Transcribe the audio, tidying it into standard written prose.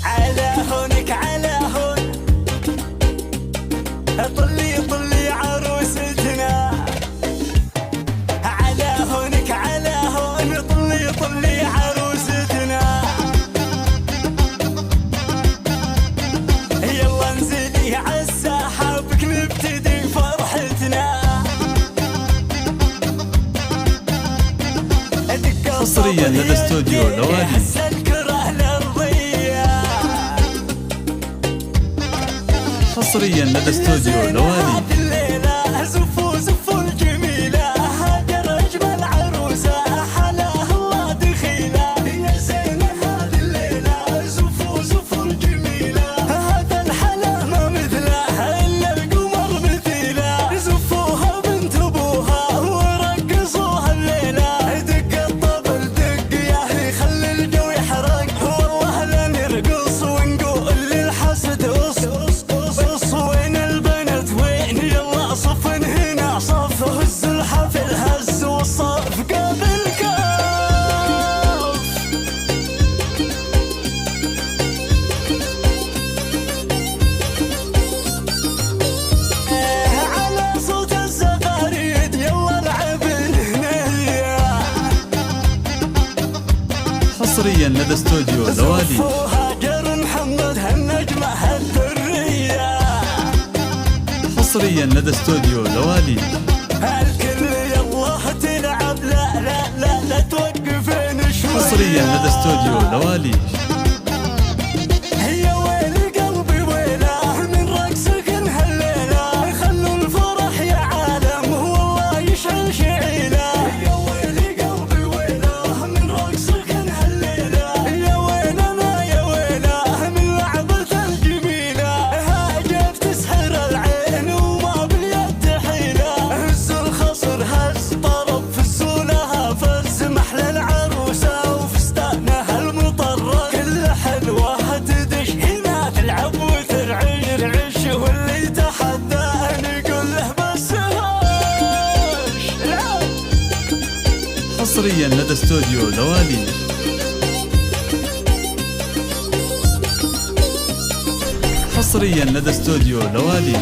على هونك على هون، طلي طلي عروستنا. على هونك على هون، طلي طلي عروستنا. يلا انزلي عالساحة بك نبتدي فرحتنا. حصريا لدى استوديو لوالي. حصريا لدى استوديو لوالي. زفوا زفوا الجميلة، هاجر أجمل عروسة، حلاها الله دخيلة. يا زينة هذه الليلة، زفوا زفوا الجميلة، هذا الحلا ما مثله إلا القمر مثيله. زفوها بنت أبوها ورقصوها الليلة. دق الطبل دق يا أهلي خلي الجو يحرق، والله لا نرقص ونقول للحسد أص. وين البنات وين؟ يلا صف هنا صف، هز الحفل هز والصف قابل كاف. على صوت الزغاريد يلا العب الهنية. حصريا لدى استوديو لوالي. هاجر محمد هالنجمة هالدرية. حصريا لدى استوديو لوالي. الكل يلا تلعب، لا لا لا لا توقفين شوية. حصريا لدى استوديو لوالي. يا ويل قلبي ويله من رقصك هالليلة، خلوا الفرح يا عالم والله يشعل شعيله. يا ويل قلبي ويله من رقصك هالليلة، يا ويلنا يا ويله من لعبة الجميلة. هاجت تسحر العين وما باليد حيلة، هز الخصر هز طرب فزوا لها فز، محلى العروسة وفستانها المطرق. كل حلوة تدش هنا تلعب وترعش رعش، واللي تحداه نقول له بس هاش العب. حصريا لدى استوديو لوالي. حصريا لدى استوديو لوالي.